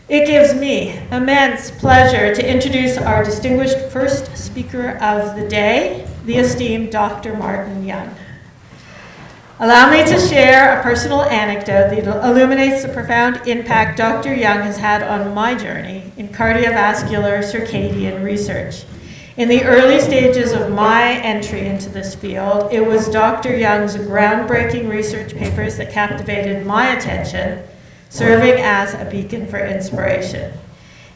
It gives me immense pleasure to introduce our distinguished first speaker of the day, the esteemed Dr. Martin Young. Allow me to share a personal anecdote that illuminates the profound impact Dr. Young has had on my journey in cardiovascular circadian research. In the early stages of my entry into this field, it was Dr. Young's groundbreaking research papers that captivated my attention, serving as a beacon for inspiration.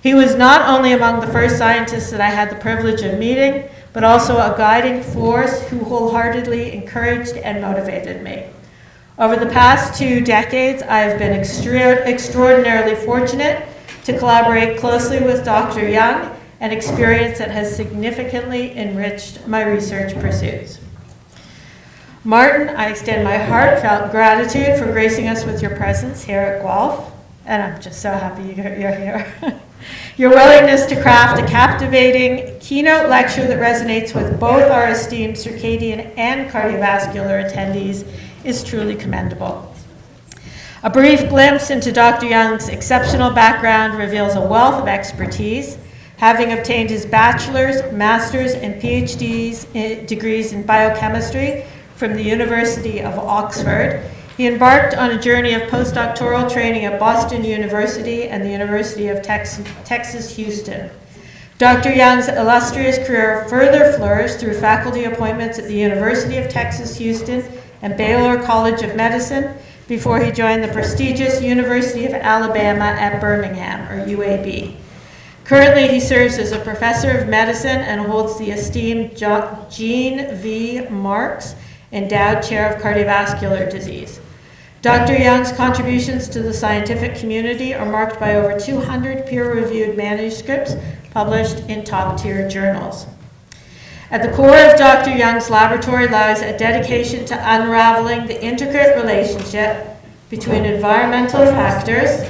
He was not only among the first scientists that I had the privilege of meeting, but also a guiding force who wholeheartedly encouraged and motivated me. Over the past 2 decades, I have been extraordinarily fortunate to collaborate closely with Dr. Young, an experience that has significantly enriched my research pursuits. Martin, I extend my heartfelt gratitude for gracing us with your presence here at Guelph, and I'm just so happy you're here. Your willingness to craft a captivating keynote lecture that resonates with both our esteemed circadian and cardiovascular attendees is truly commendable. A brief glimpse into Dr. Young's exceptional background reveals a wealth of expertise. Having obtained his bachelor's, master's, and PhD degrees in biochemistry from the University of Oxford, he embarked on a journey of postdoctoral training at Boston University and the University of Texas, Houston. Dr. Young's illustrious career further flourished through faculty appointments at the University of Texas, Houston, and Baylor College of Medicine before he joined the prestigious University of Alabama at Birmingham, or UAB. Currently, he serves as a professor of medicine and holds the esteemed Jean V. Marks Endowed Chair of Cardiovascular Disease. Dr. Young's contributions to the scientific community are marked by over 200 peer-reviewed manuscripts published in top-tier journals. At the core of Dr. Young's laboratory lies a dedication to unraveling the intricate relationship between environmental factors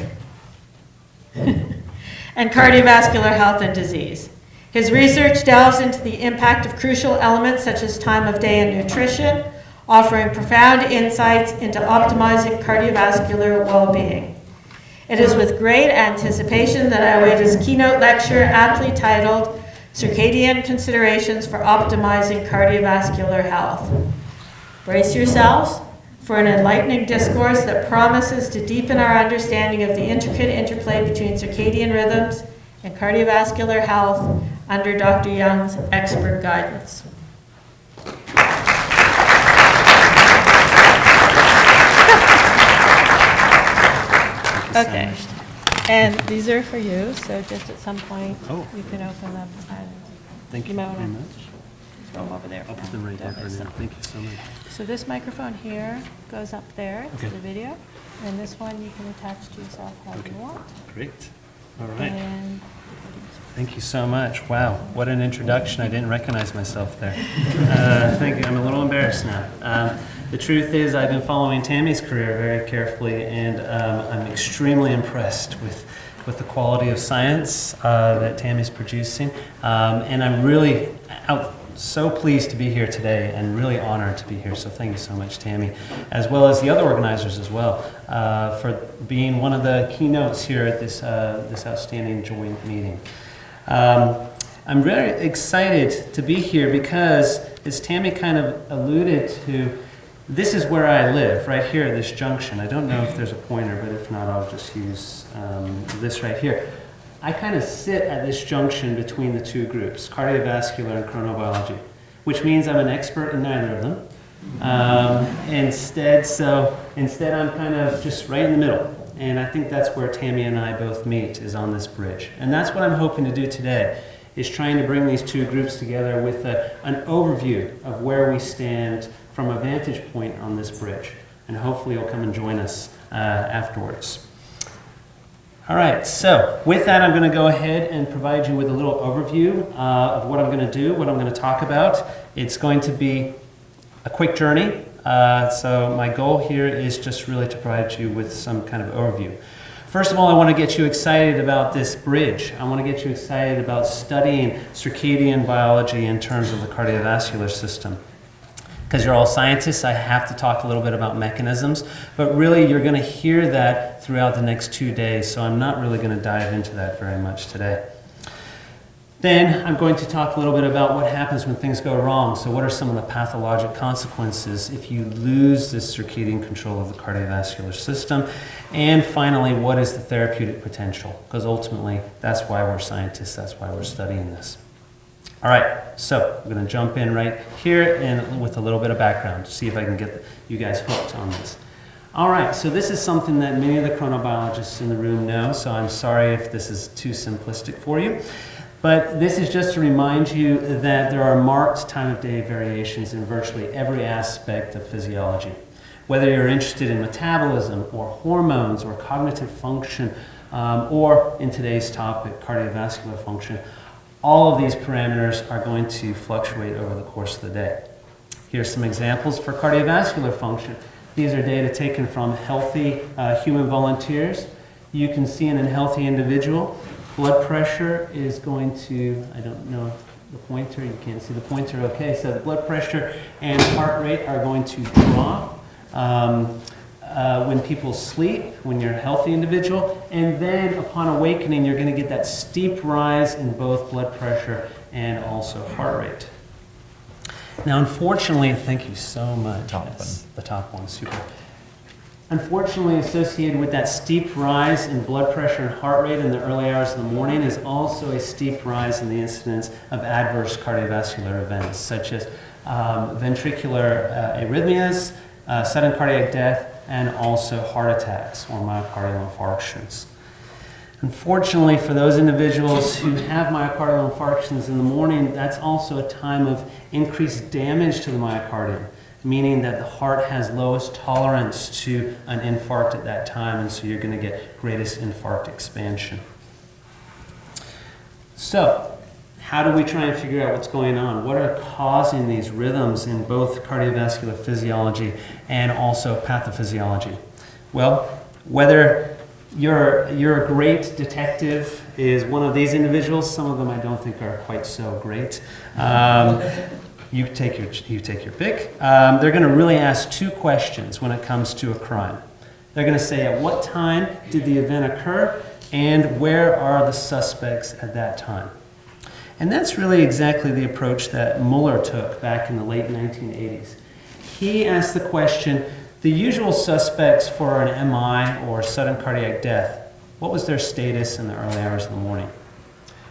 and cardiovascular health and disease. His research delves into the impact of crucial elements such as time of day and nutrition, offering profound insights into optimizing cardiovascular well-being. It is with great anticipation that I await his keynote lecture aptly titled Circadian Considerations for Optimizing Cardiovascular Health. Brace yourselves for an enlightening discourse that promises to deepen our understanding of the intricate interplay between circadian rhythms and cardiovascular health under Dr. Young's expert guidance. Okay, and these are for you, so just at some point you can open them. Thank you very much. Throw them over there. I'll put them right there for now. Thank you so much. So this microphone here goes up there to the video, and this one you can attach to yourself how you want. Great. All right. And thank you so much. Wow, what an introduction. I didn't recognize myself there. Thank you. I'm a little embarrassed now. The truth is I've been following Tammy's career very carefully, and I'm extremely impressed with the quality of science that Tammy's producing. And I'm really so pleased to be here today and really honored to be here. So thank you so much, Tammy, as well as the other organizers as well, for being one of the keynotes here at this outstanding joint meeting. I'm very excited to be here because, as Tammy kind of alluded to, this is where I live, right here at this junction. I don't know if there's a pointer, but if not, I'll just use this right here. I kind of sit at this junction between the two groups, cardiovascular and chronobiology, which means I'm an expert in neither of them. Instead, I'm kind of just right in the middle. And I think that's where Tammy and I both meet, is on this bridge. And that's what I'm hoping to do today, is trying to bring these two groups together with an overview of where we stand from a vantage point on this bridge. And hopefully you'll come and join us afterwards. All right, so with that, I'm going to go ahead and provide you with a little overview of what I'm going to do, what I'm going to talk about. It's going to be a quick journey. So my goal here is just really to provide you with some kind of overview. First of all, I want to get you excited about this bridge. I want to get you excited about studying circadian biology in terms of the cardiovascular system. Because you're all scientists, I have to talk a little bit about mechanisms, but really you're going to hear that throughout the next 2 days, so I'm not really going to dive into that very much today. Then I'm going to talk a little bit about what happens when things go wrong. So what are some of the pathologic consequences if you lose this circadian control of the cardiovascular system? And finally, what is the therapeutic potential? Because ultimately, that's why we're scientists, that's why we're studying this. All right, so I'm going to jump in right here and with a little bit of background to see if I can get you guys hooked on this. All right, so this is something that many of the chronobiologists in the room know, so I'm sorry if this is too simplistic for you. But this is just to remind you that there are marked time of day variations in virtually every aspect of physiology. Whether you're interested in metabolism or hormones or cognitive function, or in today's topic, cardiovascular function, all of these parameters are going to fluctuate over the course of the day. Here's some examples for cardiovascular function. These are data taken from healthy human volunteers. You can see in a healthy individual, blood pressure is going to, I don't know the pointer, you can't see the pointer, okay, so the blood pressure and heart rate are going to drop when people sleep, when you're a healthy individual, and then upon awakening you're going to get that steep rise in both blood pressure and also heart rate. Now unfortunately, thank you so much. The top one, super. Unfortunately, associated with that steep rise in blood pressure and heart rate in the early hours of the morning is also a steep rise in the incidence of adverse cardiovascular events, such as ventricular arrhythmias, sudden cardiac death, and also heart attacks or myocardial infarctions. Unfortunately, for those individuals who have myocardial infarctions in the morning, that's also a time of increased damage to the myocardium, meaning that the heart has lowest tolerance to an infarct at that time, and so you're going to get greatest infarct expansion. So, how do we try and figure out what's going on? What are causing these rhythms in both cardiovascular physiology and also pathophysiology? Well, whether you're a great detective is one of these individuals. Some of them I don't think are quite so great. You take your pick. They're going to really ask two questions when it comes to a crime. They're going to say, at what time did the event occur, and where are the suspects at that time? And that's really exactly the approach that Muller took back in the late 1980s. He asked the question, the usual suspects for an MI or sudden cardiac death, what was their status in the early hours of the morning?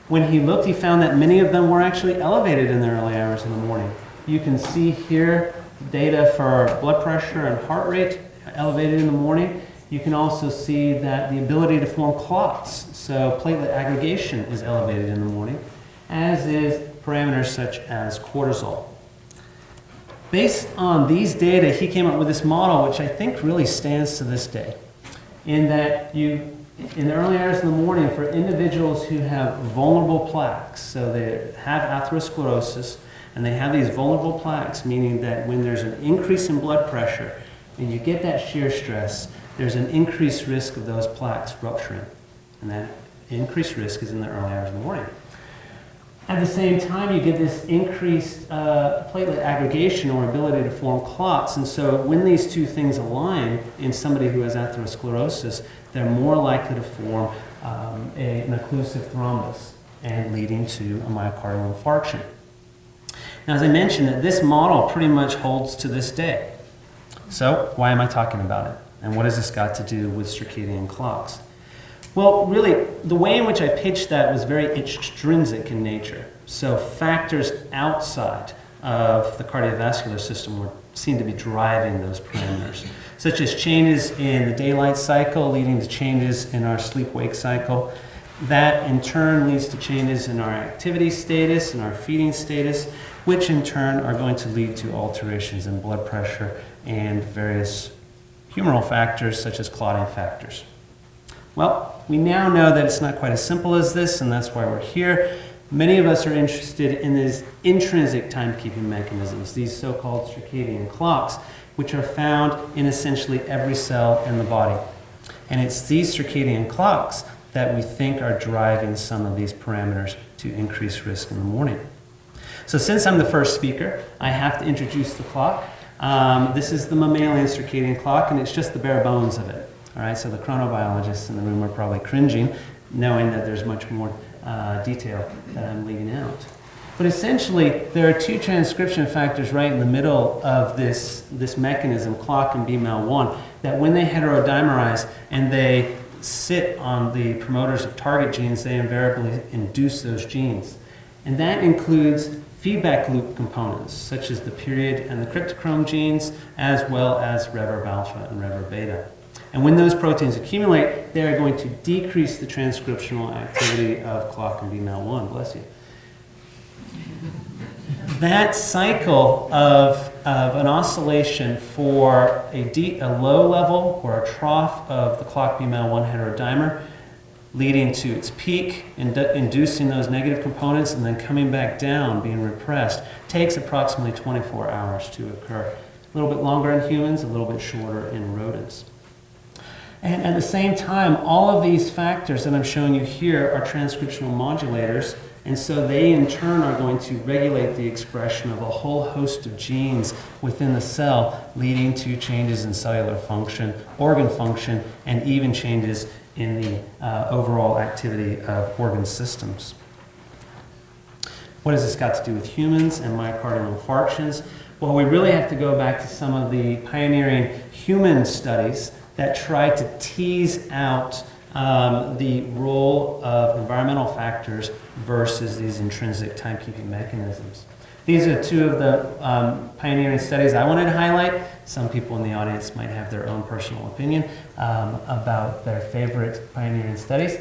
When he looked, he found that many of them were actually elevated in the early hours of the morning. You can see here data for blood pressure and heart rate elevated in the morning. You can also see that the ability to form clots, so platelet aggregation, is elevated in the morning, as is parameters such as cortisol. Based on these data, he came up with this model, which I think really stands to this day, in that in the early hours of the morning, for individuals who have vulnerable plaques, so they have atherosclerosis, and they have these vulnerable plaques, meaning that when there's an increase in blood pressure and you get that shear stress, there's an increased risk of those plaques rupturing. And that increased risk is in the early hours of the morning. At the same time, you get this increased platelet aggregation or ability to form clots. And so when these two things align in somebody who has atherosclerosis, they're more likely to form an occlusive thrombus and leading to a myocardial infarction. Now, as I mentioned, that this model pretty much holds to this day. So why am I talking about it? And what has this got to do with circadian clocks? Well, really, the way in which I pitched that was very extrinsic in nature. So factors outside of the cardiovascular system seem to be driving those parameters, such as changes in the daylight cycle leading to changes in our sleep-wake cycle. That, in turn, leads to changes in our activity status and our feeding status, which in turn are going to lead to alterations in blood pressure and various humoral factors such as clotting factors. Well, we now know that it's not quite as simple as this, and that's why we're here. Many of us are interested in these intrinsic timekeeping mechanisms, these so-called circadian clocks, which are found in essentially every cell in the body. And it's these circadian clocks that we think are driving some of these parameters to increase risk in the morning. So since I'm the first speaker, I have to introduce the clock. This is the mammalian circadian clock, and it's just the bare bones of it. All right, so the chronobiologists in the room are probably cringing, knowing that there's much more detail that I'm leaving out. But essentially, there are two transcription factors right in the middle of this mechanism, clock and BMAL1, that when they heterodimerize and they sit on the promoters of target genes, they invariably induce those genes. And that includes feedback loop components, such as the period and the cryptochrome genes, as well as reverb alpha and reverb beta. And when those proteins accumulate, they are going to decrease the transcriptional activity of clock and BMAL1. Bless you. That cycle of an oscillation for a low level or a trough of the clock BMAL1 heterodimer, leading to its peak, inducing those negative components, and then coming back down, being repressed, takes approximately 24 hours to occur. A little bit longer in humans, a little bit shorter in rodents. And at the same time, all of these factors that I'm showing you here are transcriptional modulators, and so they in turn are going to regulate the expression of a whole host of genes within the cell, leading to changes in cellular function, organ function, and even changes in the overall activity of organ systems. What has this got to do with humans and myocardial infarctions? Well, we really have to go back to some of the pioneering human studies that try to tease out the role of environmental factors versus these intrinsic timekeeping mechanisms. These are two of the pioneering studies I wanted to highlight. Some people in the audience might have their own personal opinion about their favorite pioneering studies.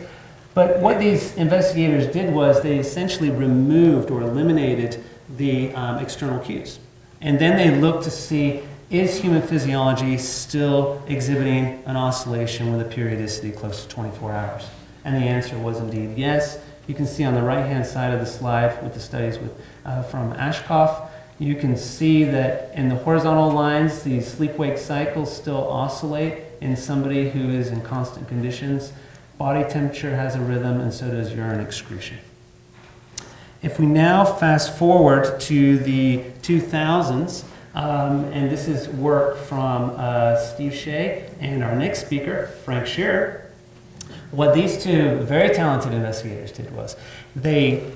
But what these investigators did was they essentially removed or eliminated the external cues. And then they looked to see, is human physiology still exhibiting an oscillation with a periodicity close to 24 hours? And the answer was indeed yes. You can see on the right-hand side of the slide with the studies from Ashkoff, you can see that in the horizontal lines, these sleep-wake cycles still oscillate in somebody who is in constant conditions. Body temperature has a rhythm, and so does urine excretion. If we now fast forward to the 2000s, and this is work from Steve Shea and our next speaker, Frank Shearer. What these two very talented investigators did was they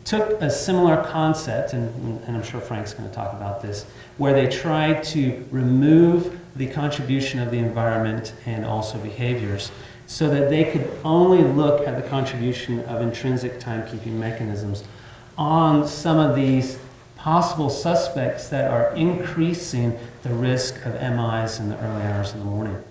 took a similar concept, and I'm sure Frank's going to talk about this, where they tried to remove the contribution of the environment and also behaviors so that they could only look at the contribution of intrinsic timekeeping mechanisms on some of these possible suspects that are increasing the risk of MIs in the early hours of the morning.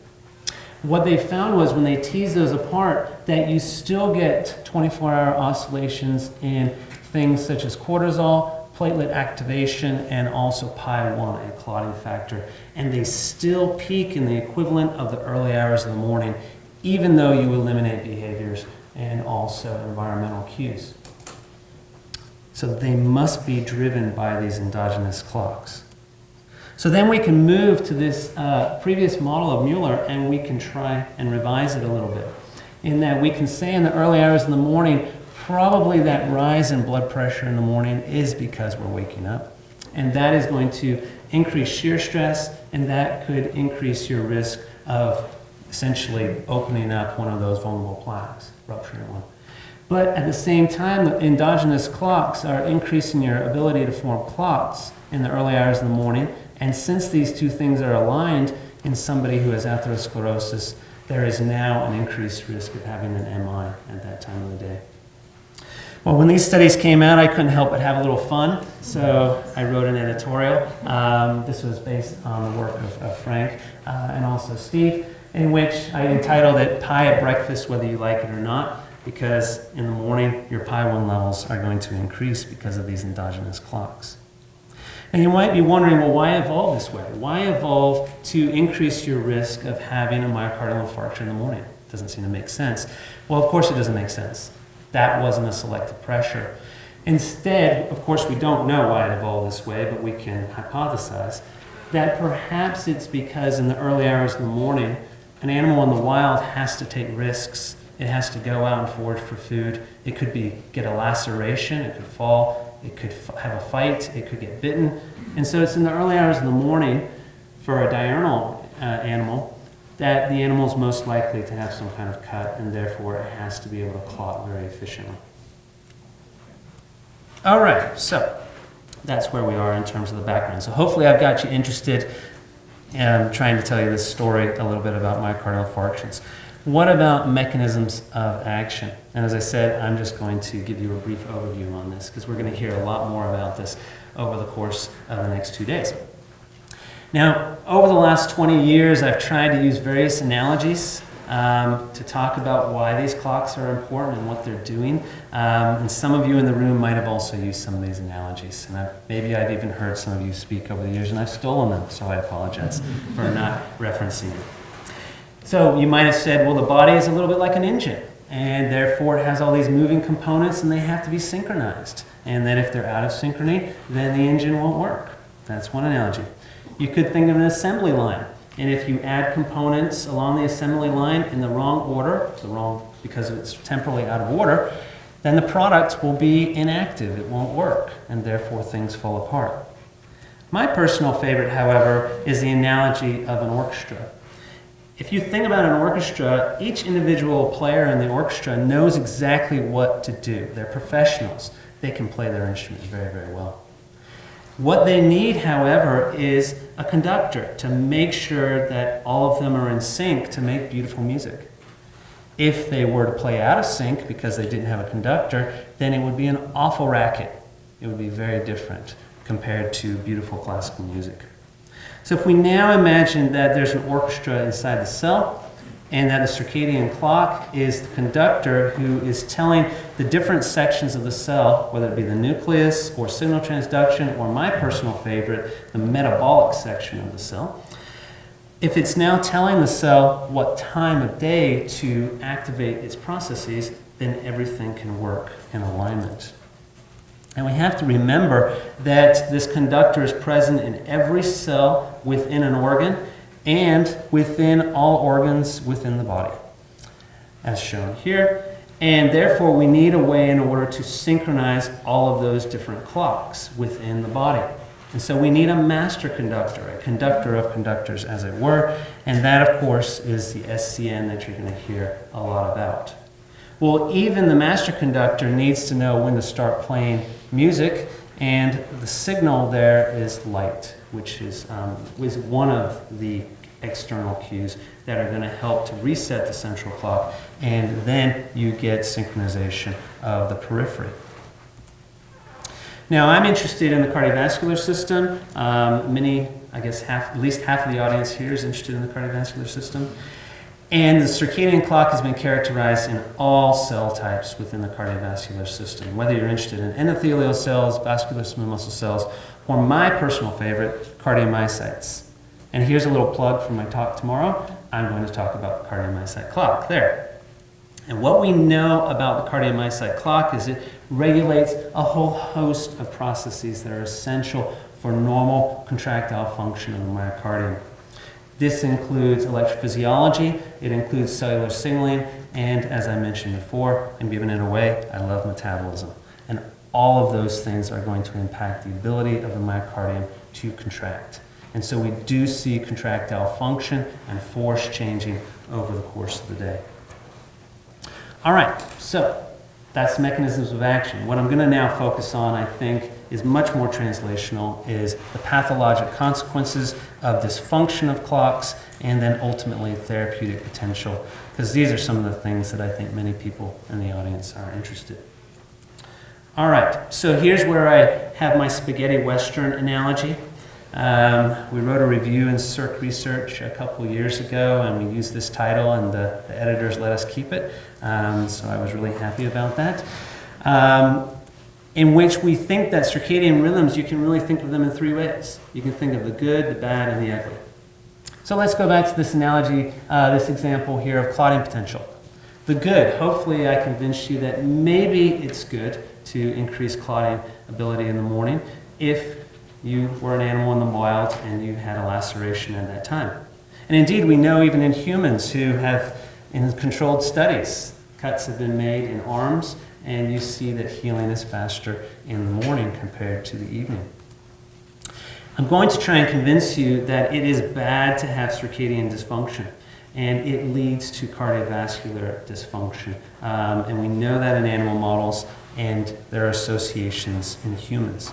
What they found was when they teased those apart that you still get 24-hour oscillations in things such as cortisol, platelet activation, and also PI1, a clotting factor. And they still peak in the equivalent of the early hours of the morning, even though you eliminate behaviors and also environmental cues. So they must be driven by these endogenous clocks. So then we can move to this previous model of Mueller, and we can try and revise it a little bit. In that we can say in the early hours of the morning, probably that rise in blood pressure in the morning is because we're waking up. And that is going to increase shear stress, and that could increase your risk of essentially opening up one of those vulnerable plaques, rupturing one. But at the same time, the endogenous clocks are increasing your ability to form clots in the early hours of the morning. And since these two things are aligned in somebody who has atherosclerosis, there is now an increased risk of having an MI at that time of the day. Well, when these studies came out, I couldn't help but have a little fun, so I wrote an editorial. This was based on the work of Frank and also Steve, in which I entitled it Pie at Breakfast, Whether You Like It or Not, because in the morning, your PI1 levels are going to increase because of these endogenous clocks. And you might be wondering, well, why evolve this way? Why evolve to increase your risk of having a myocardial infarction in the morning? It doesn't seem to make sense. Well, of course it doesn't make sense. That wasn't a selective pressure. Instead, of course, we don't know why it evolved this way, but we can hypothesize that perhaps it's because in the early hours of the morning, an animal in the wild has to take risks. It has to go out and forage for food. It could get a laceration, it could fall, it could have a fight, it could get bitten. And so it's in the early hours of the morning for a diurnal animal that the animal is most likely to have some kind of cut, and therefore it has to be able to clot very efficiently. All right, so that's where we are in terms of the background. So hopefully I've got you interested in trying to tell you this story a little bit about myocardial infarctions. What about mechanisms of action? And as I said, I'm just going to give you a brief overview on this because we're going to hear a lot more about this over the course of the next 2 days. Now, over the last 20 years, I've tried to use various analogies to talk about why these clocks are important and what they're doing. And some of you in the room might have also used some of these analogies. And maybe I've even heard some of you speak over the years, and I've stolen them, so I apologize for not referencing it. So you might have said, well, the body is a little bit like an engine, and therefore it has all these moving components, and they have to be synchronized. And that if they're out of synchrony, then the engine won't work. That's one analogy. You could think of an assembly line. And if you add components along the assembly line in the wrong order, because it's temporally out of order, then the product will be inactive. It won't work, and therefore things fall apart. My personal favorite, however, is the analogy of an orchestra. If you think about an orchestra, each individual player in the orchestra knows exactly what to do. They're professionals. They can play their instruments very, very well. What they need, however, is a conductor to make sure that all of them are in sync to make beautiful music. If they were to play out of sync because they didn't have a conductor, then it would be an awful racket. It would be very different compared to beautiful classical music. So if we now imagine that there's an orchestra inside the cell, and that the circadian clock is the conductor who is telling the different sections of the cell, whether it be the nucleus or signal transduction, or my personal favorite, the metabolic section of the cell. If it's now telling the cell what time of day to activate its processes, then everything can work in alignment. And we have to remember that this conductor is present in every cell within an organ and within all organs within the body, as shown here. And therefore, we need a way in order to synchronize all of those different clocks within the body. And so we need a master conductor, a conductor of conductors, as it were. And that, of course, is the SCN that you're going to hear a lot about. Well, even the master conductor needs to know when to start playing music, and the signal there is light, which is one of the external cues that are going to help to reset the central clock, and then you get synchronization of the periphery. Now, I'm interested in the cardiovascular system. At least half of the audience here is interested in the cardiovascular system. And the circadian clock has been characterized in all cell types within the cardiovascular system, whether you're interested in endothelial cells, vascular smooth muscle cells, or my personal favorite, cardiomyocytes. And here's a little plug for my talk tomorrow. I'm going to talk about the cardiomyocyte clock there. And what we know about the cardiomyocyte clock is it regulates a whole host of processes that are essential for normal contractile function of the myocardium. This includes electrophysiology, it includes cellular signaling, and as I mentioned before, and giving it away, I love metabolism. And all of those things are going to impact the ability of the myocardium to contract. And so we do see contractile function and force changing over the course of the day. All right, so that's mechanisms of action. What I'm going to now focus on, I think, is much more translational, is the pathologic consequences of dysfunction of clocks, and then ultimately therapeutic potential, because these are some of the things that I think many people in the audience are interested. All right, so here's where I have my spaghetti western analogy. We wrote a review in Circ Research a couple years ago, and we used this title, and the editors let us keep it, so I was really happy about that. In which we think that circadian rhythms, you can really think of them in three ways. You can think of the good, the bad, and the ugly. So let's go back to this analogy, this example here of clotting potential. The good, hopefully I convinced you that maybe it's good to increase clotting ability in the morning if you were an animal in the wild and you had a laceration at that time. And indeed, we know even in humans who have, in controlled studies, cuts have been made in arms and you see that healing is faster in the morning compared to the evening. I'm going to try and convince you that it is bad to have circadian dysfunction, and it leads to cardiovascular dysfunction. And we know that in animal models, and there are associations in humans.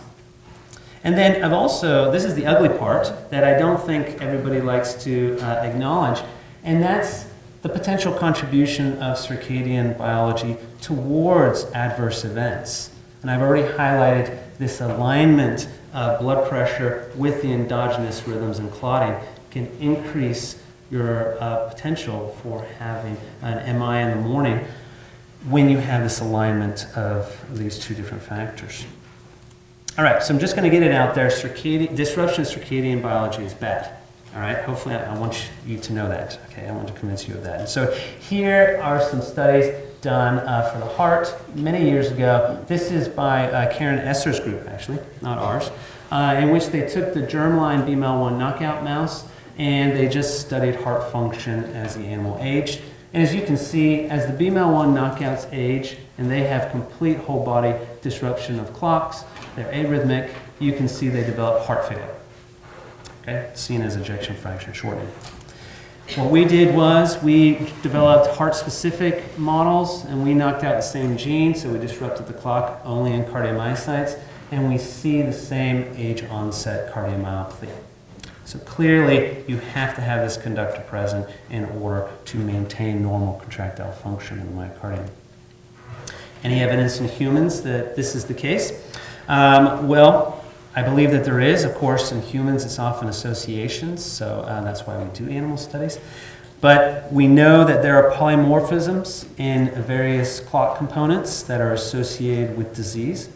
And then this is the ugly part that I don't think everybody likes to acknowledge, and that's the potential contribution of circadian biology towards adverse events. And I've already highlighted this alignment of blood pressure with the endogenous rhythms and clotting can increase your potential for having an MI in the morning when you have this alignment of these two different factors. All right, so I'm just going to get it out there. Disruption of circadian biology is bad. All right, hopefully I want you to know that. Okay, I want to convince you of that. And so here are some studies done for the heart many years ago. This is by Karen Esser's group, actually, not ours, in which they took the germline BML1 knockout mouse and they just studied heart function as the animal aged. And as you can see, as the BML1 knockouts age and they have complete whole body disruption of clocks, they're arrhythmic, you can see they develop heart failure. Okay, seen as ejection fraction shortening. What we did was we developed heart-specific models, and we knocked out the same gene, so we disrupted the clock only in cardiomyocytes, and we see the same age-onset cardiomyopathy. So clearly, you have to have this conductor present in order to maintain normal contractile function in the myocardium. Any evidence in humans that this is the case? Well, I believe that there is. Of course, in humans, it's often associations, so that's why we do animal studies. But we know that there are polymorphisms in various clock components that are associated with disease.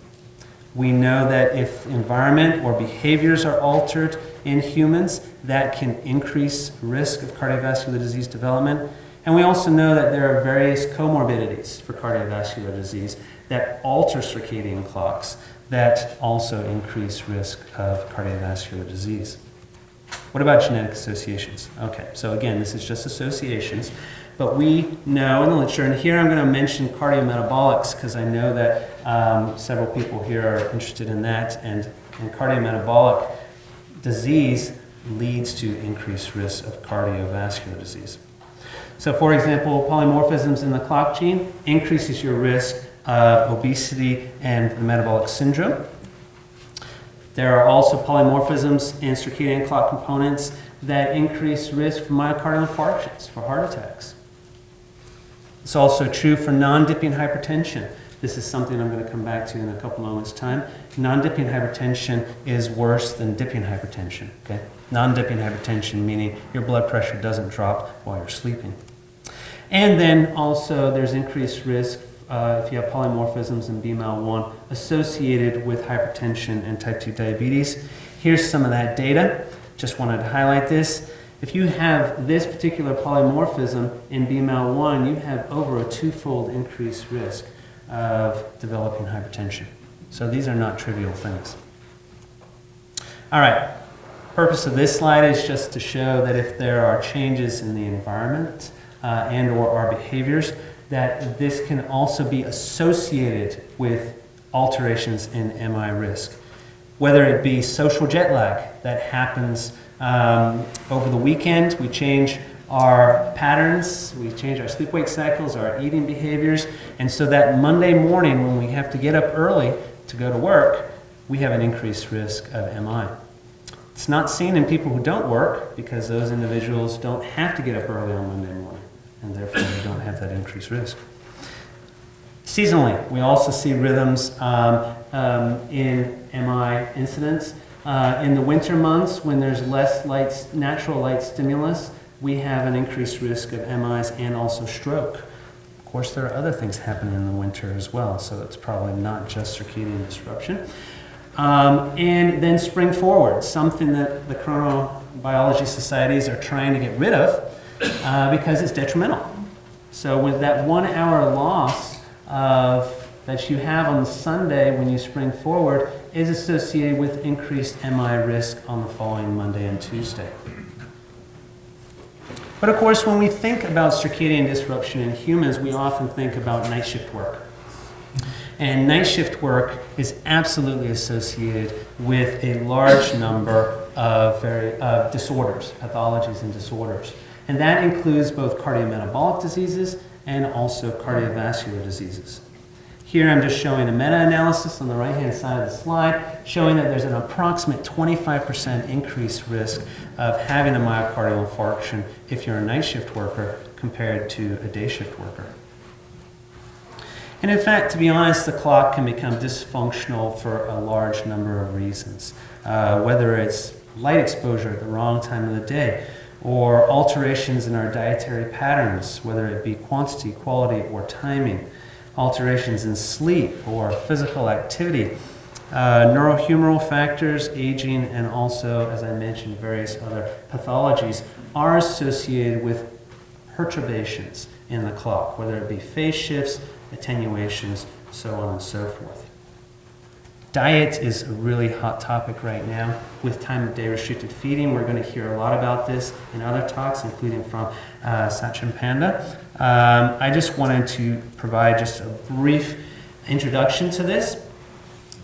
We know that if environment or behaviors are altered in humans, that can increase risk of cardiovascular disease development. And we also know that there are various comorbidities for cardiovascular disease that alter circadian clocks that also increase risk of cardiovascular disease. What about genetic associations? Okay, so again, this is just associations, but we know in the literature, and here I'm going to mention cardiometabolics because I know that several people here are interested in that, and cardiometabolic disease leads to increased risk of cardiovascular disease. So for example, polymorphisms in the clock gene increases your risk of obesity and the metabolic syndrome. There are also polymorphisms in circadian clock components that increase risk for myocardial infarctions, for heart attacks. It's also true for non-dipping hypertension. This is something I'm going to come back to in a couple moments' time. Non-dipping hypertension is worse than dipping hypertension. Okay? Non-dipping hypertension meaning your blood pressure doesn't drop while you're sleeping. And then also there's increased risk if you have polymorphisms in BML1 associated with hypertension and type 2 diabetes. Here's some of that data. Just wanted to highlight this. If you have this particular polymorphism in BML1, you have over a 2-fold increased risk of developing hypertension. So these are not trivial things. All right. Purpose of this slide is just to show that if there are changes in the environment and or our behaviors, that this can also be associated with alterations in MI risk. Whether it be social jet lag that happens over the weekend, we change our patterns, we change our sleep-wake cycles, our eating behaviors, and so that Monday morning when we have to get up early to go to work, we have an increased risk of MI. It's not seen in people who don't work because those individuals don't have to get up early on Monday morning, and therefore they don't have that increased risk. Seasonally, we also see rhythms in MI incidence. In the winter months, when there's less natural light stimulus, we have an increased risk of MIs and also stroke. Of course, there are other things happening in the winter as well, so it's probably not just circadian disruption. And then spring forward, something that the chronobiology societies are trying to get rid of because it's detrimental. So with that 1 hour loss that you have on the Sunday when you spring forward is associated with increased MI risk on the following Monday and Tuesday. But of course, when we think about circadian disruption in humans, we often think about night shift work. And night shift work is absolutely associated with a large number of disorders, pathologies and disorders. And that includes both cardiometabolic diseases and also cardiovascular diseases. Here I'm just showing a meta-analysis on the right-hand side of the slide, showing that there's an approximate 25% increased risk of having a myocardial infarction if you're a night shift worker compared to a day shift worker. And in fact, to be honest, the clock can become dysfunctional for a large number of reasons, whether it's light exposure at the wrong time of the day, or alterations in our dietary patterns, whether it be quantity, quality, or timing, alterations in sleep or physical activity, neurohumoral factors, aging, and also, as I mentioned, various other pathologies are associated with perturbations in the clock, whether it be phase shifts, attenuations, so on and so forth. Diet is a really hot topic right now with time of day restricted feeding. We're going to hear a lot about this in other talks, including from Sachin Panda. I just wanted to provide just a brief introduction to this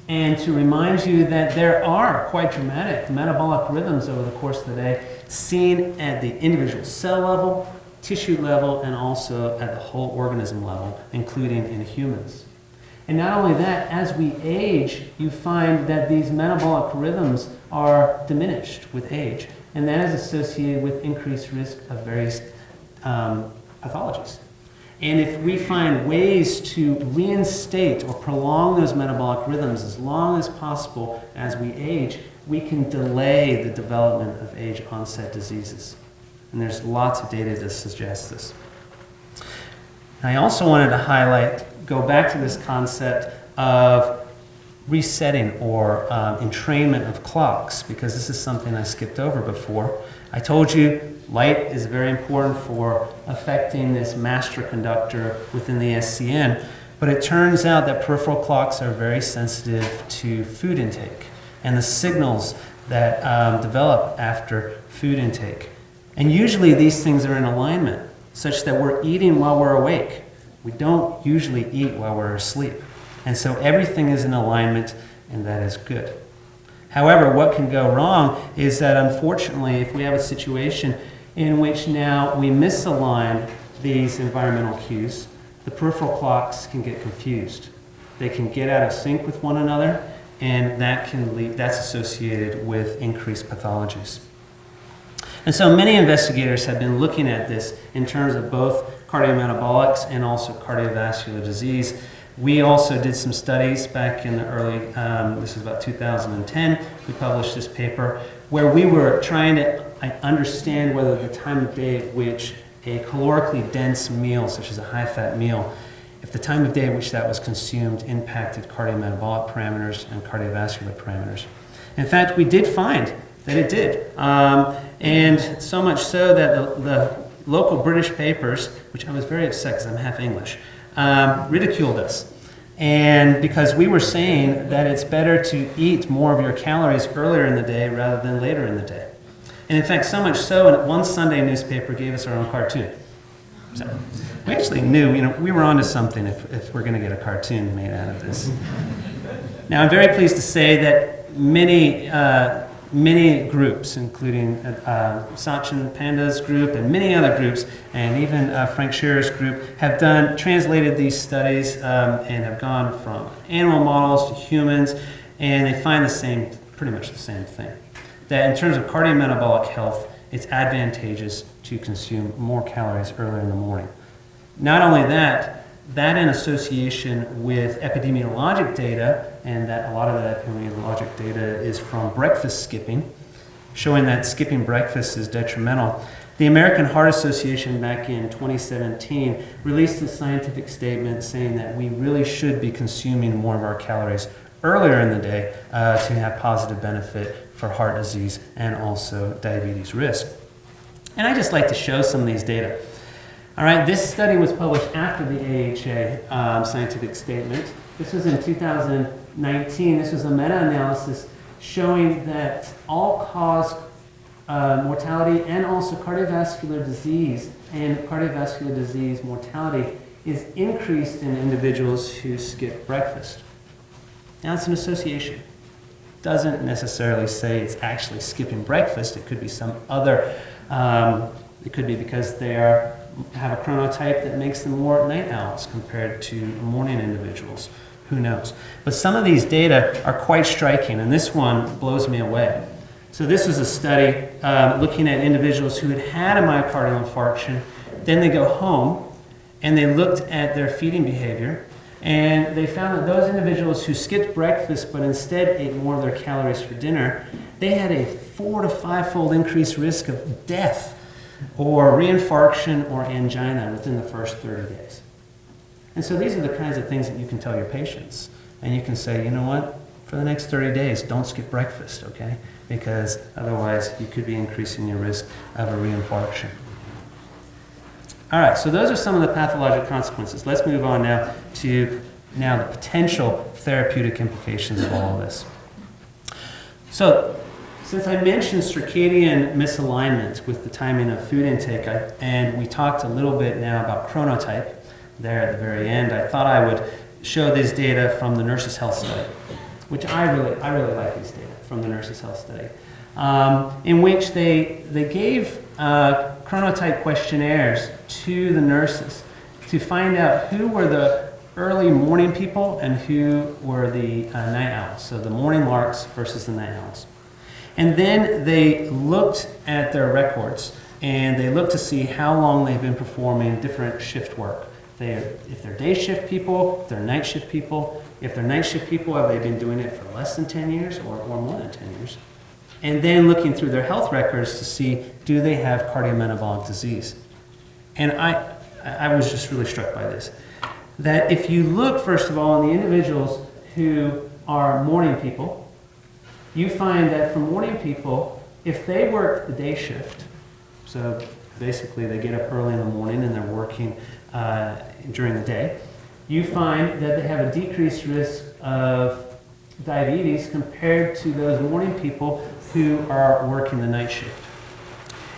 and to remind you that there are quite dramatic metabolic rhythms over the course of the day seen at the individual cell level, tissue level, and also at the whole organism level, including in humans. And not only that, as we age, you find that these metabolic rhythms are diminished with age, and that is associated with increased risk of various pathologies. And if we find ways to reinstate or prolong those metabolic rhythms as long as possible as we age, we can delay the development of age-onset diseases. And there's lots of data to suggest this. And I also wanted to go back to this concept of resetting or entrainment of clocks, because this is something I skipped over before. I told you light is very important for affecting this master conductor within the SCN, but it turns out that peripheral clocks are very sensitive to food intake and the signals that develop after food intake. And usually these things are in alignment, such that we're eating while we're awake. We don't usually eat while we're asleep. And so everything is in alignment, and that is good. However, what can go wrong is that unfortunately, if we have a situation in which now we misalign these environmental cues, the peripheral clocks can get confused. They can get out of sync with one another, and that's associated with increased pathologies. And so many investigators have been looking at this in terms of both cardiometabolics and also cardiovascular disease. We also did some studies back in the early, this is about 2010, we published this paper where we were trying to understand whether the time of day at which a calorically dense meal, such as a high-fat meal, if the time of day at which that was consumed impacted cardiometabolic parameters and cardiovascular parameters. In fact, we did find that it did. And so much so that the local British papers, which I was very upset because I'm half English, ridiculed us. And because we were saying that it's better to eat more of your calories earlier in the day rather than later in the day. And in fact, so much so that one Sunday newspaper gave us our own cartoon. So we actually knew, we were onto something if we're going to get a cartoon made out of this. Now, I'm very pleased to say that many groups, including Sachin Panda's group and many other groups, and even Frank Scherer's group, have translated these studies and have gone from animal models to humans, and they find pretty much the same thing. That in terms of cardiometabolic health, it's advantageous to consume more calories earlier in the morning. Not only that in association with epidemiologic data, and that a lot of that epidemiologic data is from breakfast skipping, showing that skipping breakfast is detrimental. The American Heart Association back in 2017 released a scientific statement saying that we really should be consuming more of our calories earlier in the day to have positive benefit for heart disease and also diabetes risk. And I just like to show some of these data. All right, this study was published after the AHA scientific statement. This was in 2019. This was a meta-analysis showing that all-cause mortality and also cardiovascular disease mortality is increased in individuals who skip breakfast. Now, it's an association. Doesn't necessarily say it's actually skipping breakfast. It could be some other, it could be because they have a chronotype that makes them more night owls compared to morning individuals. Who knows? But some of these data are quite striking, and this one blows me away. So this was a study looking at individuals who had had a myocardial infarction. Then they go home, and they looked at their feeding behavior, and they found that those individuals who skipped breakfast but instead ate more of their calories for dinner, they had a 4 to 5-fold increased risk of death or reinfarction or angina within the first 30 days. And so these are the kinds of things that you can tell your patients. And you can say, you know what, for the next 30 days, don't skip breakfast, okay? Because otherwise you could be increasing your risk of a reinfarction. All right, so those are some of the pathologic consequences. Let's move on now to the potential therapeutic implications of all of this. So, since I mentioned circadian misalignment with the timing of food intake, and we talked a little bit now about chronotype there at the very end, I thought I would show this data from the Nurses' Health Study, which I really like these data from the Nurses' Health Study, in which they gave chronotype questionnaires to the nurses to find out who were the early morning people and who were the night owls, so the morning larks versus the night owls. And then they looked at their records, and they looked to see how long they've been performing different shift work. If they're day shift people, if they're night shift people. If they're night shift people, have they been doing it for less than 10 years or more than 10 years? And then looking through their health records to see, do they have cardiometabolic disease? And I was just really struck by this. That if you look, first of all, on the individuals who are morning people, you find that for morning people, if they work the day shift, so basically they get up early in the morning and they're working during the day, you find that they have a decreased risk of diabetes compared to those morning people who are working the night shift.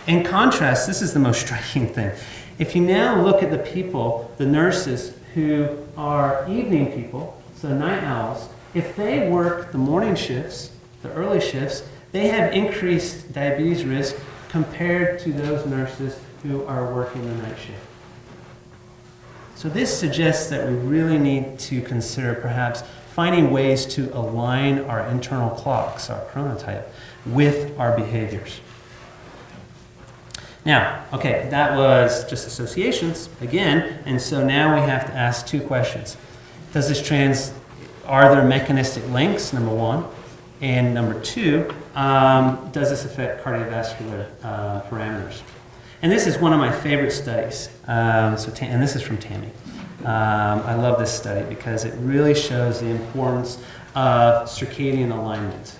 In contrast, this is the most striking thing. If you now look at the people, the nurses who are evening people, so night owls, if they work the morning shifts, the early shifts, they have increased diabetes risk compared to those nurses who are working the night shift. So this suggests that we really need to consider perhaps finding ways to align our internal clocks, our chronotype, with our behaviors. Now, okay, that was just associations again, and so now we have to ask two questions. Are there mechanistic links, number one? And number two, does this affect cardiovascular parameters? And this is one of my favorite studies, and this is from Tammy. I love this study because it really shows the importance of circadian alignment.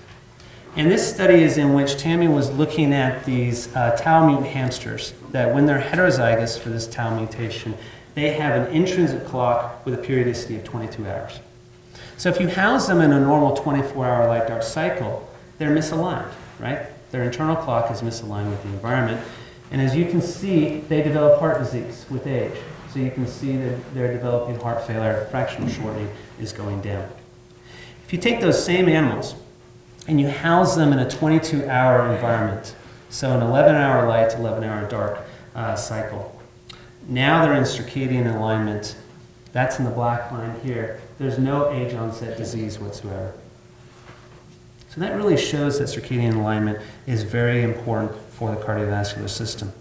And this study is in which Tammy was looking at these tau mutant hamsters that when they're heterozygous for this tau mutation, they have an intrinsic clock with a periodicity of 22 hours. So if you house them in a normal 24-hour light-dark cycle, they're misaligned, right? Their internal clock is misaligned with the environment. And as you can see, they develop heart disease with age. So you can see that they're developing heart failure, fractional shortening is going down. If you take those same animals and you house them in a 22-hour environment, so an 11-hour light to 11-hour dark cycle, now they're in circadian alignment. That's in the black line here. There's no age-onset disease whatsoever. So that really shows that circadian alignment is very important for the cardiovascular system.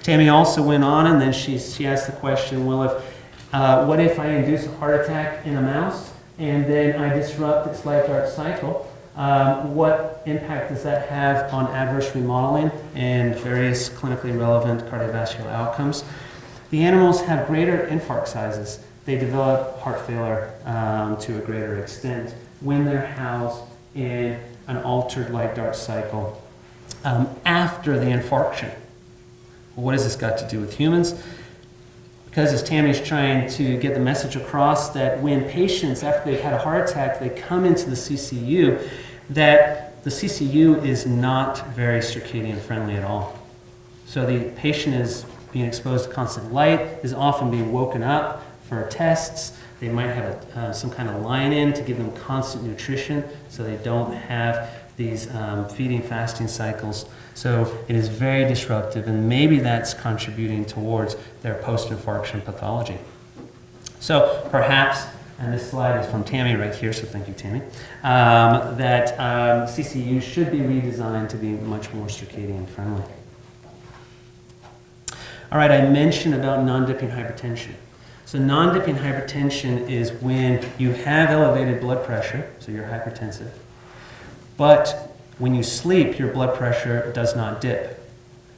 Tammy also went on, and then she asked the question, well, what if I induce a heart attack in a mouse, and then I disrupt its light-dark cycle? What impact does that have on adverse remodeling and various clinically relevant cardiovascular outcomes? The animals have greater infarct sizes. They develop heart failure to a greater extent when they're housed in an altered light-dark cycle after the infarction. Well, what has this got to do with humans? Because as Tammy's trying to get the message across that when patients, after they've had a heart attack, they come into the CCU, that the CCU is not very circadian friendly at all. So the patient is being exposed to constant light, is often being woken up for tests. They might have some kind of line-in to give them constant nutrition so they don't have these feeding fasting cycles. So it is very disruptive, and maybe that's contributing towards their post-infarction pathology. So perhaps, and this slide is from Tammy right here, so thank you, Tammy, that CCU should be redesigned to be much more circadian friendly. All right, I mentioned about non-dipping hypertension. So non-dipping hypertension is when you have elevated blood pressure, so you're hypertensive, but when you sleep, your blood pressure does not dip.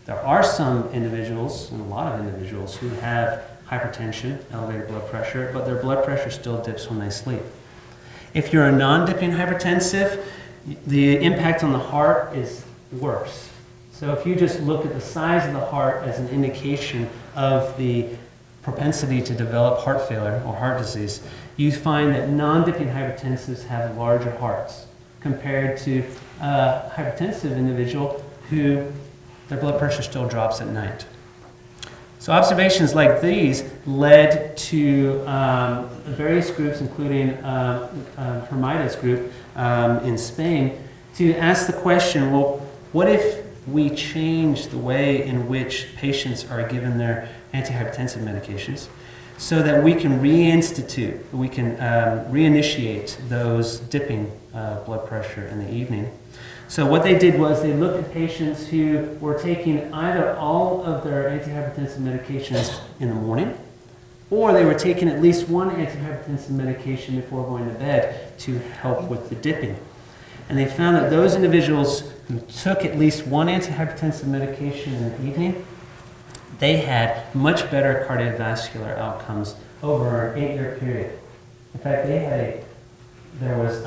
There are some individuals, and a lot of individuals, who have hypertension, elevated blood pressure, but their blood pressure still dips when they sleep. If you're a non-dipping hypertensive, the impact on the heart is worse. So if you just look at the size of the heart as an indication of the propensity to develop heart failure or heart disease, you find that non-dipping hypertensives have larger hearts compared to a hypertensive individual who their blood pressure still drops at night. So observations like these led to various groups, including Hermida's group in Spain, to ask the question, well, what if we change the way in which patients are given their antihypertensive medications so that we can reinitiate those dipping blood pressure in the evening? So what they did was they looked at patients who were taking either all of their antihypertensive medications in the morning, or they were taking at least one antihypertensive medication before going to bed to help with the dipping. And they found that those individuals who took at least one antihypertensive medication in the evening, they had much better cardiovascular outcomes over an 8-year period. In fact, there was,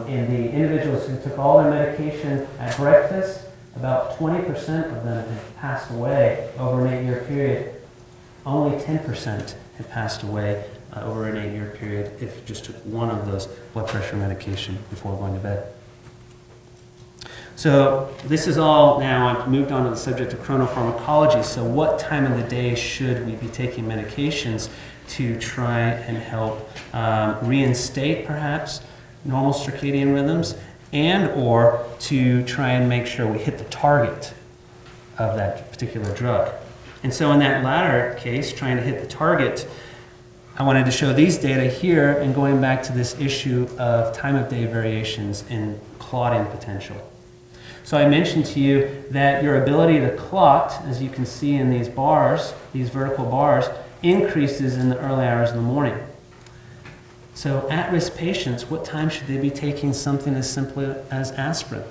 in the individuals who took all their medication at breakfast, about 20% of them had passed away over an 8-year period. Only 10% had passed away over an 8-year period if you just took one of those blood pressure medication before going to bed. So this is all now, I've moved on to the subject of chronopharmacology. So what time of the day should we be taking medications to try and help reinstate perhaps normal circadian rhythms, and or to try and make sure we hit the target of that particular drug? And so in that latter case, trying to hit the target, I wanted to show these data here and going back to this issue of time of day variations in clotting potential. So I mentioned to you that your ability to clot, as you can see in these bars, these vertical bars, increases in the early hours of the morning. So at-risk patients, what time should they be taking something as simple as aspirin?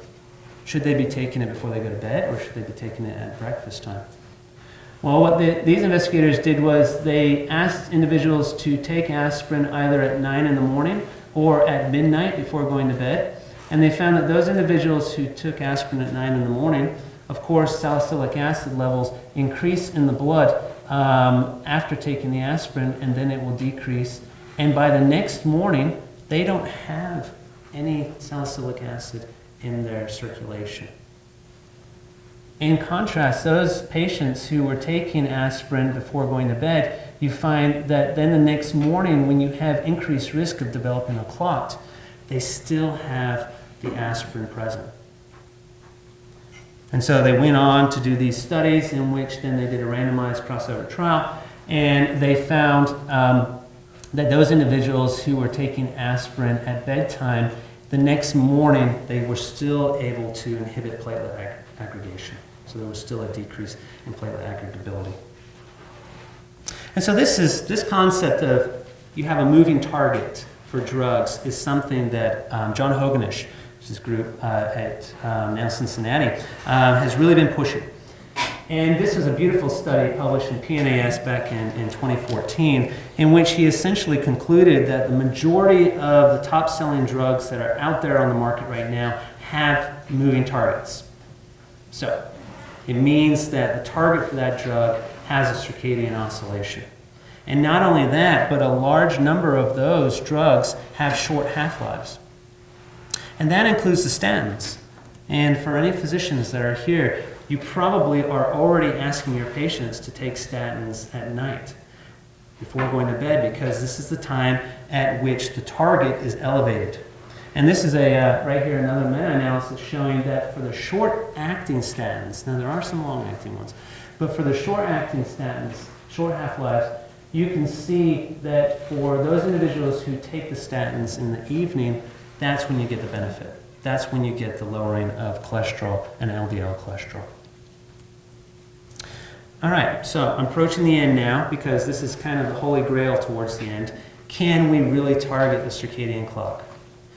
Should they be taking it before they go to bed, or should they be taking it at breakfast time? Well, what these investigators did was they asked individuals to take aspirin either at 9 in the morning or at midnight before going to bed. And they found that those individuals who took aspirin at 9 in the morning, of course, salicylic acid levels increase in the blood after taking the aspirin, and then it will decrease. And by the next morning, they don't have any salicylic acid in their circulation. In contrast, those patients who were taking aspirin before going to bed, you find that then the next morning, when you have increased risk of developing a clot, they still have the aspirin present. And so they went on to do these studies in which then they did a randomized crossover trial, and they found that those individuals who were taking aspirin at bedtime, the next morning they were still able to inhibit platelet aggregation. So there was still a decrease in platelet aggregability. And so this concept of you have a moving target for drugs is something that John Hoganish, his group at now Cincinnati, has really been pushing. And this was a beautiful study published in PNAS back in 2014, in which he essentially concluded that the majority of the top-selling drugs that are out there on the market right now have moving targets. So it means that the target for that drug has a circadian oscillation. And not only that, but a large number of those drugs have short half-lives. And that includes the statins. And for any physicians that are here, you probably are already asking your patients to take statins at night. before going to bed, because this is the time at which the target is elevated. And this is right here, another meta-analysis showing that for the short-acting statins, now there are some long-acting ones, but for the short-acting statins, short half-lives, you can see that for those individuals who take the statins in the evening, that's when you get the benefit. That's when you get the lowering of cholesterol and LDL cholesterol. All right, so I'm approaching the end now because this is kind of the holy grail towards the end. Can we really target the circadian clock?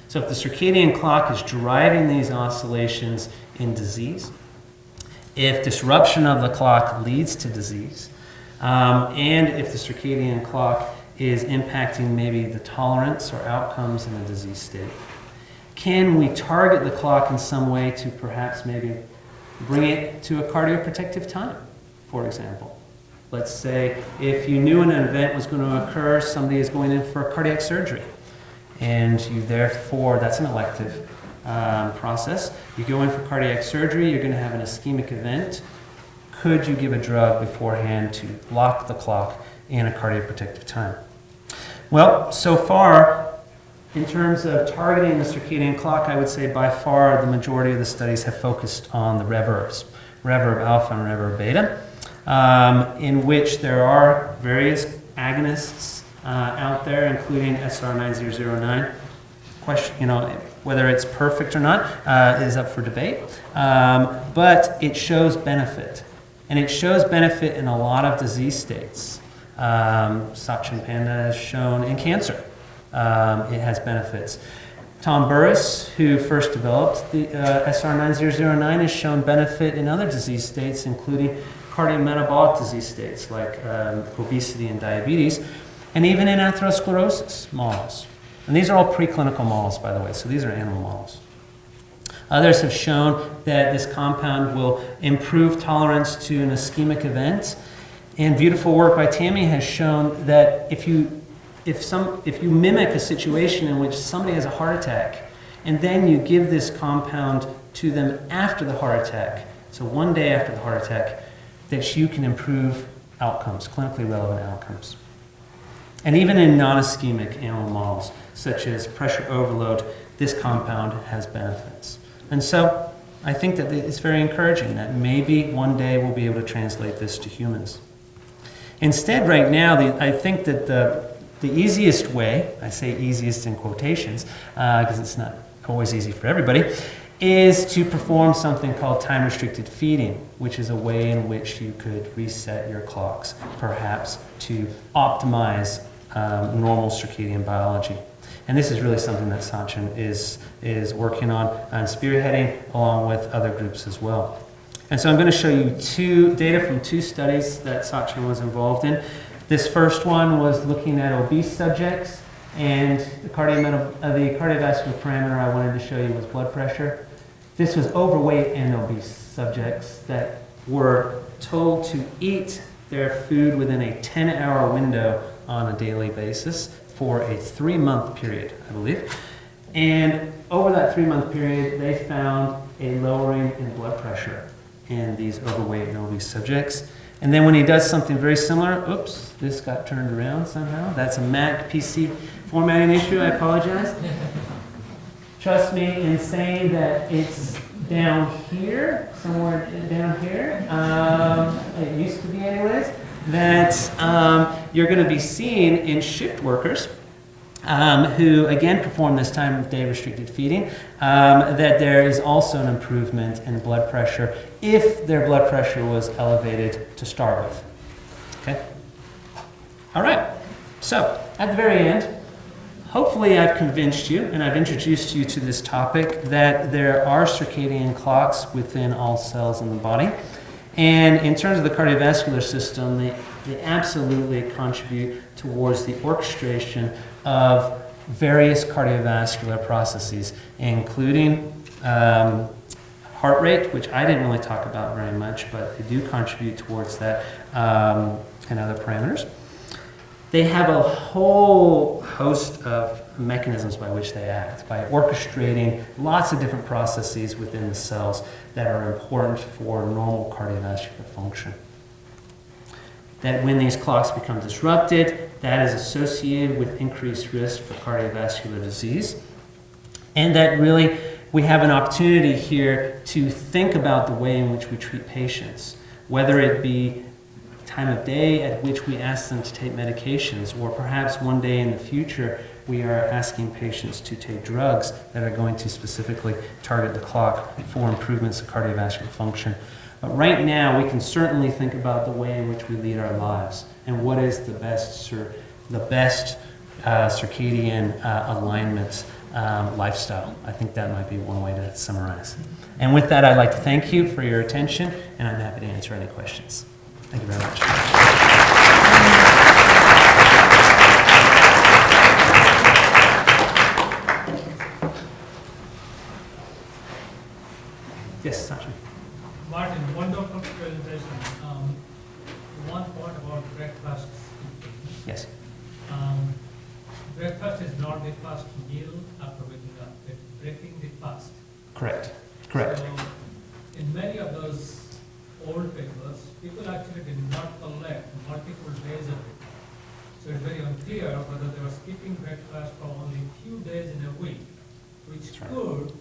So if the circadian clock is driving these oscillations in disease, if disruption of the clock leads to disease, and if the circadian clock is impacting maybe the tolerance or outcomes in a disease state, can we target the clock in some way to perhaps maybe bring it to a cardioprotective time, for example? Let's say if you knew an event was going to occur, somebody is going in for cardiac surgery, and you therefore, that's an elective process. You go in for cardiac surgery, you're going to have an ischemic event. Could you give a drug beforehand to lock the clock in a cardioprotective time? Well, so far, in terms of targeting the circadian clock, I would say by far the majority of the studies have focused on the reverbs, reverb alpha and reverb beta, in which there are various agonists out there, including SR9009. Question, whether it's perfect or not is up for debate, but it shows benefit. And it shows benefit in a lot of disease states. Sachin Panda has shown in cancer it has benefits. Tom Burris, who first developed the SR9009, has shown benefit in other disease states, including cardiometabolic disease states like obesity and diabetes, and even in atherosclerosis models. And these are all preclinical models, by the way, so these are animal models. Others have shown that this compound will improve tolerance to an ischemic event. And beautiful work by Tammy has shown that if you mimic a situation in which somebody has a heart attack, and then you give this compound to them after the heart attack, so one day after the heart attack, that you can improve outcomes, clinically relevant outcomes. And even in non-ischemic animal models, such as pressure overload, this compound has benefits. And so I think that it's very encouraging that maybe one day we'll be able to translate this to humans. Instead, right now, I think that the easiest way, I say easiest in quotations, because it's not always easy for everybody, is to perform something called time-restricted feeding, which is a way in which you could reset your clocks, perhaps to optimize normal circadian biology. And this is really something that Sachin is working on and spearheading along with other groups as well. And so I'm going to show you data from two studies that Sachin was involved in. This first one was looking at obese subjects, and the cardiovascular parameter I wanted to show you was blood pressure. This was overweight and obese subjects that were told to eat their food within a 10-hour window on a daily basis for a 3-month period, I believe. And over that 3-month period, they found a lowering in blood pressure in these overweight and obese subjects. And then when he does something very similar, oops, this got turned around somehow. That's a Mac PC formatting issue, I apologize. Trust me in saying that it's down here, somewhere down here, it used to be anyways, that you're going to be seeing in shift workers who again perform this time of day restricted feeding, that there is also an improvement in blood pressure if their blood pressure was elevated to start with. Okay? All right. So at the very end, hopefully I've convinced you and I've introduced you to this topic that there are circadian clocks within all cells in the body. And in terms of the cardiovascular system, they absolutely contribute towards the orchestration of various cardiovascular processes, including heart rate, which I didn't really talk about very much, but they do contribute towards that, and other parameters. They have a whole host of mechanisms by which they act, by orchestrating lots of different processes within the cells that are important for normal cardiovascular function. that when these clocks become disrupted, that is associated with increased risk for cardiovascular disease. And that really we have an opportunity here to think about the way in which we treat patients, whether it be time of day at which we ask them to take medications, or perhaps one day in the future we are asking patients to take drugs that are going to specifically target the clock for improvements of cardiovascular function. But right now we can certainly think about the way in which we lead our lives and what is the best circadian alignment lifestyle. I think that might be one way to summarize. And with that, I'd like to thank you for your attention, and I'm happy to answer any questions. Thank you very much. Yes, Sachin. Martin, wonderful presentation. One point about breakfast. Yes. Breakfast is not the first meal after waking up. It's breaking the fast. Correct. Correct. So, in many of those old papers, people actually did not collect multiple days of it. So it's very unclear whether they were skipping breakfast for only a few days in a week, which could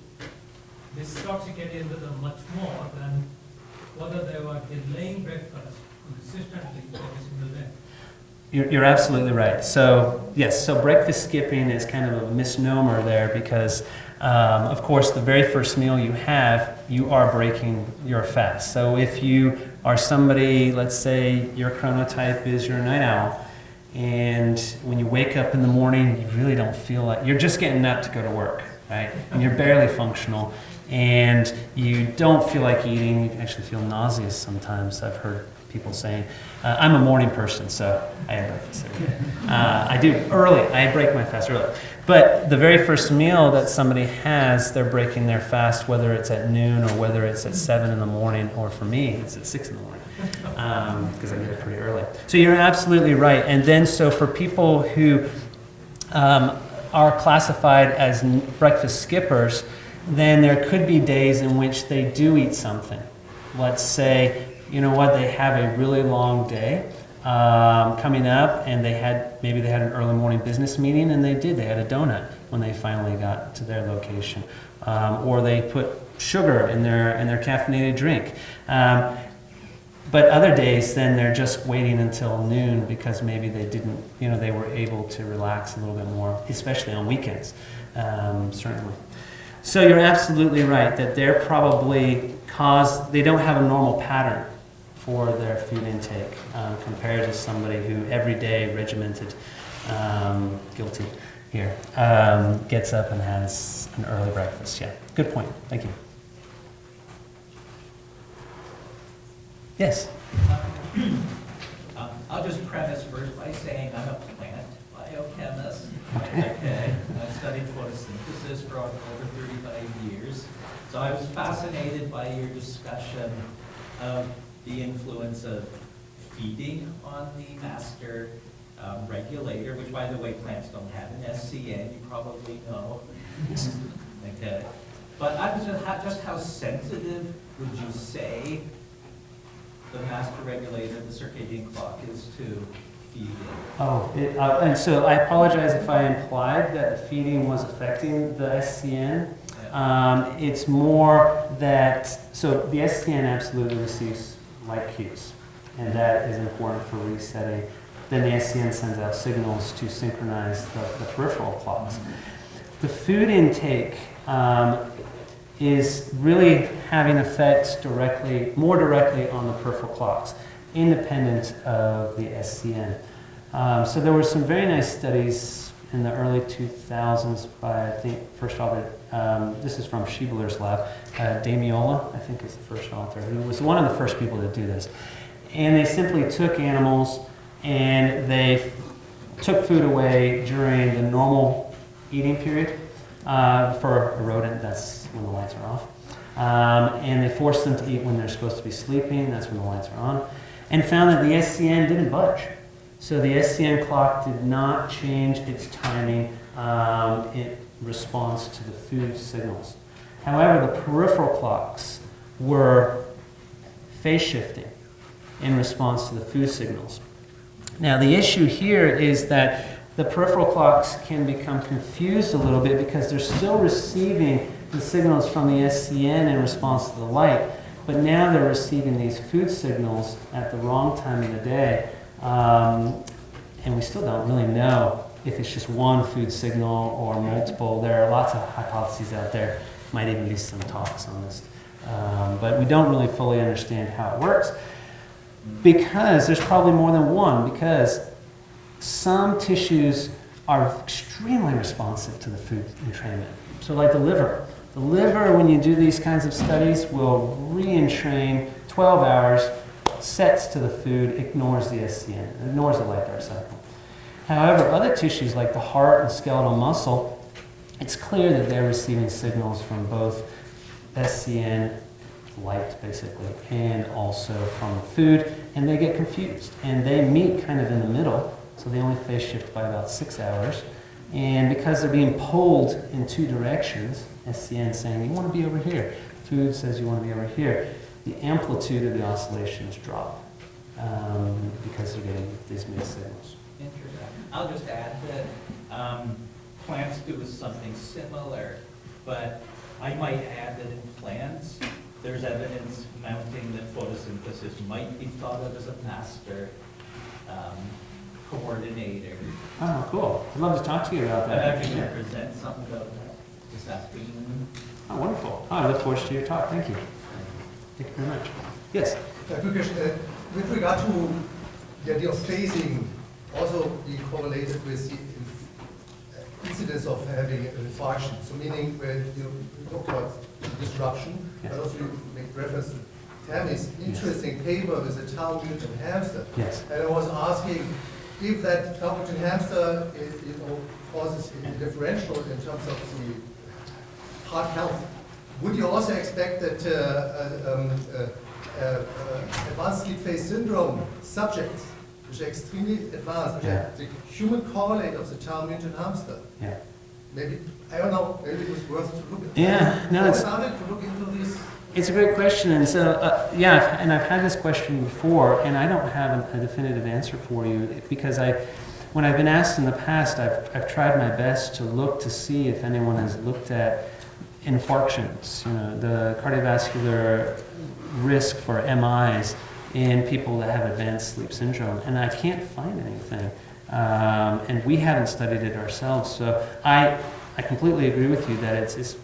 distort circadian rhythm much more than whether they were delaying breakfast consistently every single day. You're absolutely right. So yes, so breakfast skipping is kind of a misnomer there because, of course, the very first meal you have, you are breaking your fast. So if you are somebody, let's say your chronotype is you're a night owl, and when you wake up in the morning, you really don't feel like, you're just getting up to go to work, right? And you're barely functional, and you don't feel like eating, you actually feel nauseous sometimes, I've heard people saying. I'm a morning person, so I have breakfast every day. I do early. I break my fast early. But the very first meal that somebody has, they're breaking their fast, whether it's at noon or whether it's at 7 in the morning, or for me, it's at 6 in the morning, because I get it pretty early. So you're absolutely right. And then so for people who are classified as breakfast skippers, then there could be days in which they do eat something. Let's say, you know what, they have a really long day coming up, and maybe they had an early morning business meeting, and they had a donut when they finally got to their location, or they put sugar in their caffeinated drink. But other days, then they're just waiting until noon because maybe they were able to relax a little bit more, especially on weekends, certainly. So you're absolutely right that they're probably they don't have a normal pattern for their food intake compared to somebody who every day regimented, guilty here, gets up and has an early breakfast. Yeah, good point. Thank you. Yes? I'll just preface first by saying I'm a plant biochemist. Okay. I've studied photosynthesis for over 35 years. So I was fascinated by your discussion of the influence of feeding on the master regulator, which, by the way, plants don't have an SCN, you probably know. Okay. But I was just how sensitive would you say the master regulator, the circadian clock, is to feeding? Oh, and so I apologize if I implied that the feeding was affecting the SCN. It's more that, so the SCN absolutely receives light cues, and that is important for resetting. Then the SCN sends out signals to synchronize the peripheral clocks. The food intake is really having effects more directly on the peripheral clocks, independent of the SCN. So there were some very nice studies in the early 2000s by, I think, first author, this is from Schiebler's lab, Damiola, I think is the first author, who was one of the first people to do this. And they simply took animals and they took food away during the normal eating period. For a rodent, that's when the lights are off. And they forced them to eat when they're supposed to be sleeping, that's when the lights are on, and found that the SCN didn't budge. So the SCN clock did not change its timing in response to the food signals. However, the peripheral clocks were phase shifting. in response to the food signals. Now, the issue here is that the peripheral clocks can become confused a little bit because they're still receiving the signals from the SCN in response to the light, but now they're receiving these food signals at the wrong time of the day, and we still don't really know if it's just one food signal or multiple. There are lots of hypotheses out there. Might even be some talks on this, but we don't really fully understand how it works because there's probably more than one, because some tissues are extremely responsive to the food entrainment. So like the liver. The liver, when you do these kinds of studies, will re-entrain 12 hours, sets to the food, ignores the SCN, ignores the light dark cycle. However, other tissues like the heart and skeletal muscle, it's clear that they're receiving signals from both SCN, light basically, and also from the food, and they get confused. And they meet kind of in the middle, so they only phase shift by about 6 hours. And because they're being pulled in two directions, SCN saying you want to be over here, food says you want to be over here, the amplitude of the oscillations drop because they're getting these mixed signals. Interesting. I'll just add that plants do something similar, but I might add that in plants, there's evidence mounting that photosynthesis might be thought of as a master coordinator. Oh, cool. I'd love to talk to you about I'd that. actually present something about that this afternoon. Oh, wonderful. Oh, I look forward to your talk. Thank you. Thank you very much. Yes? Quick question. With regard to the idea of phasing, also being correlated with the incidence of having an infarction. So meaning when you talk about disruption, Yes. but also you make reference to Tammy's interesting paper with the tau mutant hamster. Yes. And I was asking if that tau mutant hamster causes a differential in terms of the heart health. Would you also expect that advanced sleep phase syndrome subjects, which are extremely advanced, which are the human correlate of the tau mutant hamster? Yeah. Maybe, I don't know, maybe it was worth to look at. Yeah, no, it's- to look into these. It's a great question, and so and I've had this question before, and I don't have a definitive answer for you because when I've been asked in the past, I've tried my best to look to see if anyone has looked at infarctions, the cardiovascular risk for MIs in people that have advanced sleep syndrome, and I can't find anything, and we haven't studied it ourselves. So I completely agree with you that it's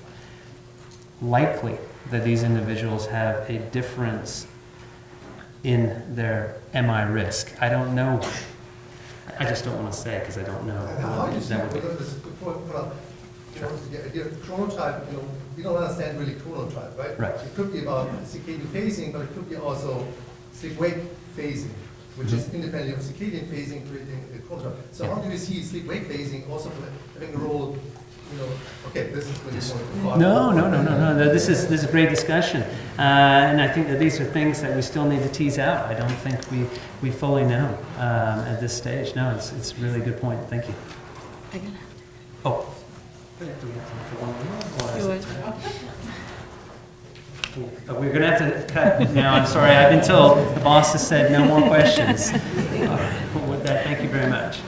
likely that these individuals have a difference in their MI risk. I don't know. I just don't want to say because I don't know. How do you see That would be- the idea of chronotype, we don't understand really chronotype, right? Right. It could be about circadian phasing, but it could be also sleep-wake phasing, which is independent of circadian phasing, creating a chronotype. So how do you see sleep-wake phasing also having a role? Okay, this is really important. No. This is a great discussion, and I think that these are things that we still need to tease out. I don't think we fully know at this stage. No, it's a really good point. Thank you. Oh. Do we have time for one more? We're going to have to cut now. I'm sorry. I've been told the boss has said no more questions. With that, thank you very much.